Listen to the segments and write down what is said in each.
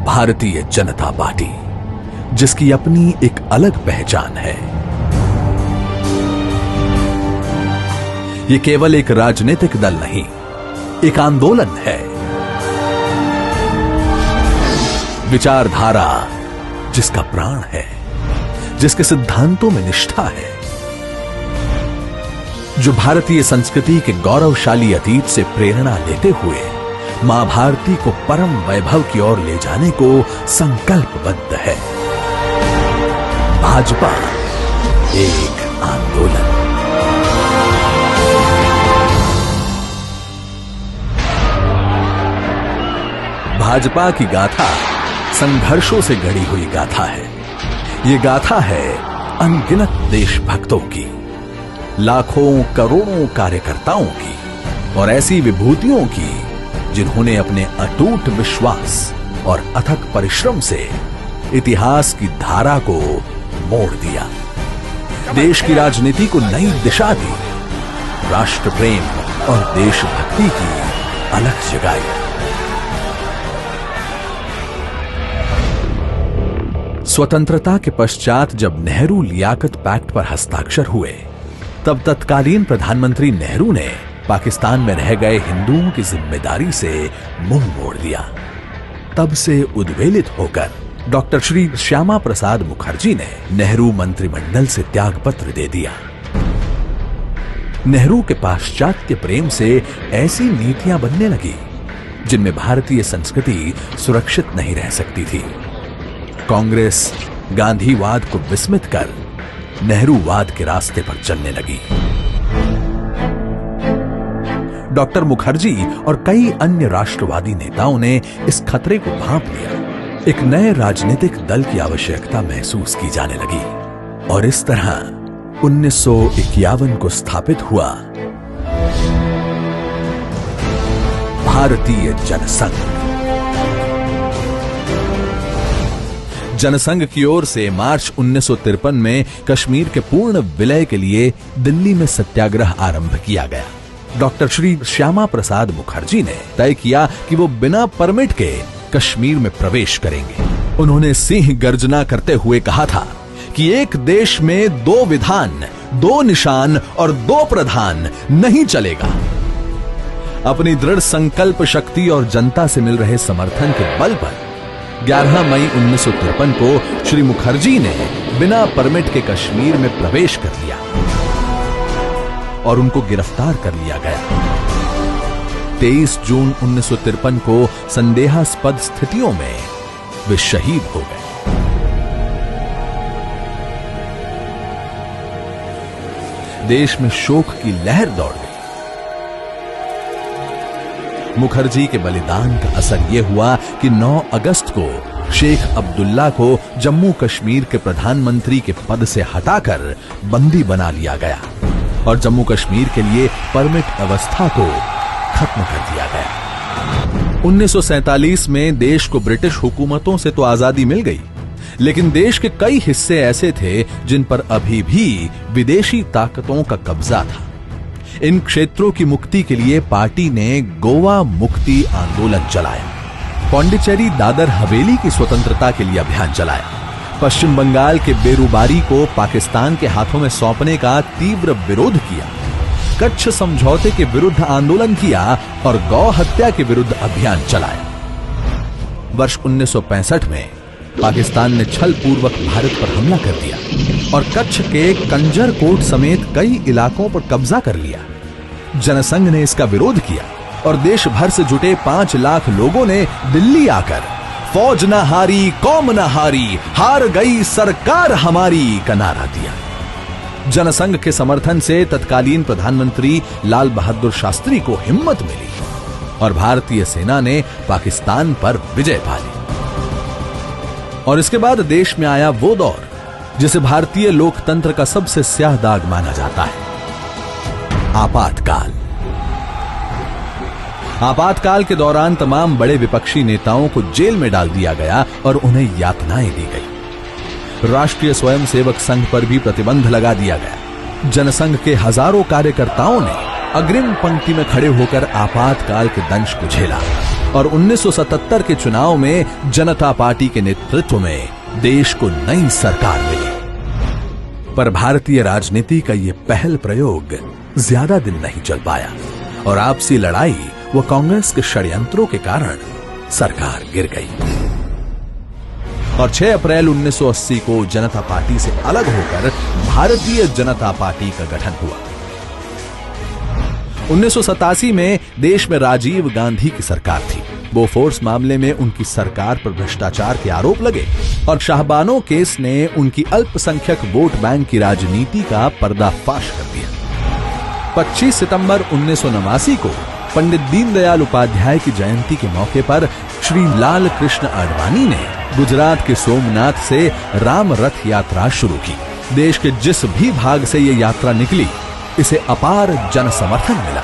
Bharatiya Janata party, जिसकी अपनी एक अलग पहचान है। ये केवल एक राजनीतिक दल नहीं, एक आंदोलन है। विचारधारा जिसका प्राण है, जिसके सिद्धांतों में निष्ठा है, जो भारतीय संस्कृति के गौरवशाली अतीत से प्रेरणा लेते हुए मां भारती को परम वैभव की ओर ले जाने को संकल्पबद्ध है। भाजपा एक आंदोलन। भाजपा की गाथा संघर्षों से गढ़ी हुई गाथा है। ये गाथा है अनगिनत देशभक्तों की, लाखों करोड़ों कार्यकर्ताओं की और ऐसी विभूतियों की जिन्होंने अपने अटूट विश्वास और अथक परिश्रम से इतिहास की धारा को मोड़ दिया, देश की राजनीति को नई दिशा दी, राष्ट्र प्रेम और देशभक्ति की अलख जगाई। स्वतंत्रता के पश्चात जब नेहरू लियाकत पैक्ट पर हस्ताक्षर हुए, तब तत्कालीन प्रधानमंत्री नेहरू ने पाकिस्तान में रह गए हिंदुओं की जिम्मेदारी से मुंह मोड़ दिया। तब से उद्वेलित होकर डॉक्टर श्री श्यामा प्रसाद मुखर्जी ने नेहरू मंत्रिमंडल से त्यागपत्र दे दिया। नेहरू के पाश्चात्य प्रेम से ऐसी नीतियां बनने लगी जिनमें भारतीय संस्कृति सुरक्षित नहीं रह सकती थी। कांग्रेस गांधीवाद को विस्मित कर नेहरूवाद के रास्ते पर चलने लगी। डॉक्टर मुखर्जी और कई अन्य राष्ट्रवादी नेताओं ने इस खतरे को भांप लिया। एक नए राजनीतिक दल की आवश्यकता महसूस की जाने लगी और इस तरह 1951 को स्थापित हुआ भारतीय जनसंघ। जनसंघ की ओर से मार्च 1953 में कश्मीर के पूर्ण विलय के लिए दिल्ली में सत्याग्रह आरंभ किया गया। डॉक्टर श्री श्यामा प्रसाद मुखर्जी ने तय किया कि वो बिना परमिट के कश्मीर में प्रवेश करेंगे। उन्होंने सिंह गर्जना करते हुए कहा था कि एक देश में 2 विधान, 2 निशान और 2 प्रधान नहीं चलेगा। अपनी दृढ़ संकल्प शक्ति और जनता से मिल रहे समर्थन के बल पर 11 मई 1953 को श्री मुखर्जी ने बिना परमिट के कश्मीर में प्रवेश कर लिया और उनको गिरफ्तार कर लिया गया। 23 जून 1953 को संदेहास्पद स्थितियों में वे शहीद हो गए। देश में शोक की लहर दौड़ गई। मुखर्जी के बलिदान का असर यह हुआ कि 9 अगस्त को शेख अब्दुल्ला को जम्मू कश्मीर के प्रधानमंत्री के पद से हटाकर बंदी बना लिया गया और जम्मू कश्मीर के लिए परमिट व्यवस्था को खत्म कर दिया गया। 1947 में देश को ब्रिटिश हुकूमतों से तो आजादी मिल गई, लेकिन देश के कई हिस्से ऐसे थे जिन पर अभी भी विदेशी ताकतों का कब्जा था। इन क्षेत्रों की मुक्ति के लिए पार्टी ने गोवा मुक्ति आंदोलन चलाया, पौंडीचेरी दादर हवेली की स्वतंत्रता के लिए अभियान चलाया, पश्चिम बंगाल के बेरुबारी को पाकिस्तान के हाथों में सौंपने का तीव्र विरोध किया, कच्छ समझौते के विरुद्ध आंदोलन किया और गौ हत्या के विरुद्ध अभियान चलाया। वर्ष 1965 में पाकिस्तान ने छल पूर्वक भारत पर हमला कर दिया और कच्छ के कंजर कोट समेत कई इलाकों पर कब्जा कर लिया। जनसंघ ने इसका विरोध किया और देश भर से जुटे 5 लाख लोगों ने दिल्ली आकर फौज न हारी, कौम न हारी, हार गई सरकार हमारी का नारा दिया। जनसंघ के समर्थन से तत्कालीन प्रधानमंत्री लाल बहादुर शास्त्री को हिम्मत मिली और भारतीय सेना ने पाकिस्तान पर विजय पा ली। और इसके बाद देश में आया वो दौर जिसे भारतीय लोकतंत्र का सबसे स्याह दाग माना जाता है, आपातकाल। आपातकाल के दौरान तमाम बड़े विपक्षी नेताओं को जेल में डाल दिया गया और उन्हें यातनाएं दी गई। राष्ट्रीय स्वयंसेवक संघ पर भी प्रतिबंध लगा दिया गया। जनसंघ के हजारों कार्यकर्ताओं ने अग्रिम पंक्ति में खड़े होकर आपातकाल के दंश को झेला। और 1977 के चुनाव में जनता पार्टी के नेतृत्व में देश को नई सरकार मिली। पर भारतीय राजनीति का यह पहल प्रयोग ज्यादा दिन नहीं चल पाया और आपसी लड़ाई व कांग्रेस के षड्यंत्रों के कारण सरकार गिर गई और 6 अप्रैल 1980 को जनता पार्टी से अलग होकर भारतीय जनता पार्टी का गठन हुआ। 1987 में देश में राजीव गांधी की सरकार थी। बोफोर्स मामले में उनकी सरकार पर भ्रष्टाचार के आरोप लगे और शाहबानो केस ने उनकी अल्पसंख्यक वोट बैंक की राजनीति का पर्दाफाश कर दिया। 25 सितंबर 1989 को पंडित दीनदयाल उपाध्याय की जयंती के मौके पर श्री लाल कृष्ण आडवाणी ने गुजरात के सोमनाथ से राम रथ यात्रा शुरू की। देश के जिस भी भाग से ये यात्रा निकली, इसे अपार जन समर्थन मिला।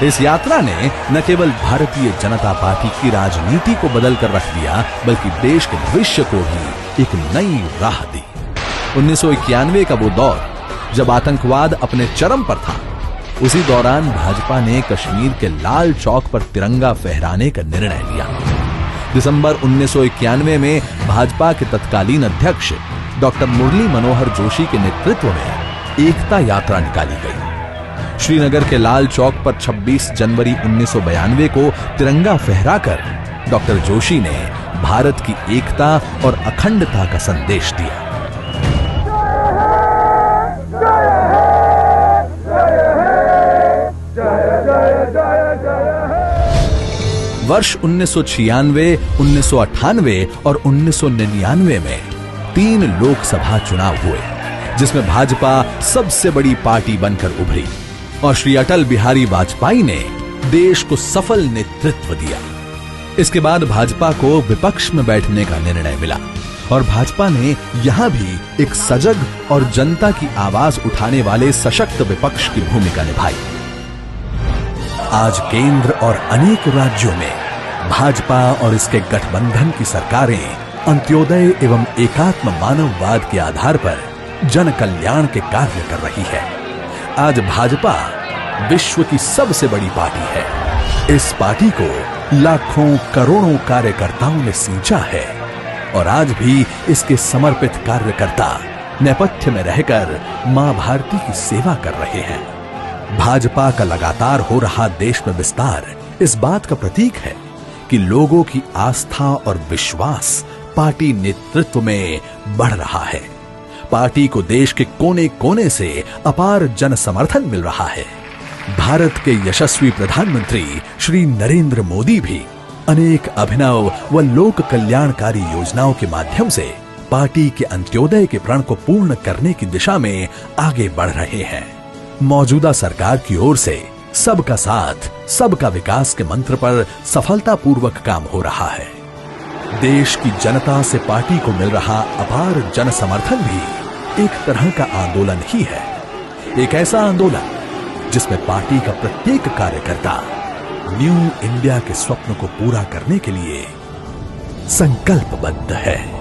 इस यात्रा ने न केवल भारतीय जनता पार्टी की राजनीति को बदल कर रख दिया, बल्कि देश के भविष्य को भी एक नई राह दी। 1991 का वो दौर जब आतंकवाद अपने चरम पर था, उसी दौरान भाजपा ने कश्मीर के लाल चौक पर तिरंगा फहराने का निर्णय लिया। दिसंबर 1991 में भाजपा के तत्कालीन अध्यक्ष डॉक्टर मुरली मनोहर जोशी के नेतृत्व में एकता यात्रा निकाली गई। श्रीनगर के लाल चौक पर 26 जनवरी 1992 को तिरंगा फहराकर डॉक्टर जोशी ने भारत की एकता और अखंडता का संदेश दिया। वर्ष 1996, 1998 और 1999 में 3 लोकसभा चुनाव हुए, जिसमें भाजपा सबसे बड़ी पार्टी बनकर उभरी और श्री अटल बिहारी वाजपेयी ने देश को सफल नेतृत्व दिया। इसके बाद भाजपा को विपक्ष में बैठने का निर्णय मिला और भाजपा ने यहां भी एक सजग और जनता की आवाज उठाने वाले सशक्त विपक्ष की भूमिका निभाई। आज केंद्र और अनेक राज्यों में भाजपा और इसके गठबंधन की सरकारें अंत्योदय एवं एकात्म मानववाद के आधार पर जन कल्याण के कार्य कर रही है। आज भाजपा विश्व की सबसे बड़ी पार्टी है। इस पार्टी को लाखों करोड़ों कार्यकर्ताओं ने सींचा है और आज भी इसके समर्पित कार्यकर्ता नेपथ्य में रहकर मां भारती की सेवा कर रहे हैं। भाजपा का लगातार हो रहा देश में विस्तार इस बात का प्रतीक है कि लोगों की आस्था और विश्वास पार्टी नेतृत्व में बढ़ रहा है। पार्टी को देश के कोने कोने से अपार जन समर्थन मिल रहा है। भारत के यशस्वी प्रधानमंत्री श्री नरेंद्र मोदी भी अनेक अभिनव व लोक कल्याणकारी योजनाओं के माध्यम से पार्टी के अंत्योदय के प्रण को पूर्ण करने की दिशा में आगे बढ़ रहे हैं। मौजूदा सरकार की ओर से सबका साथ, सबका विकास के मंत्र पर सफलतापूर्वक काम हो रहा है। देश की जनता से पार्टी को मिल रहा अपार जन समर्थन भी एक तरह का आंदोलन ही है। एक ऐसा आंदोलन जिसमें पार्टी का प्रत्येक कार्यकर्ता न्यू इंडिया के स्वप्न को पूरा करने के लिए संकल्पबद्ध है।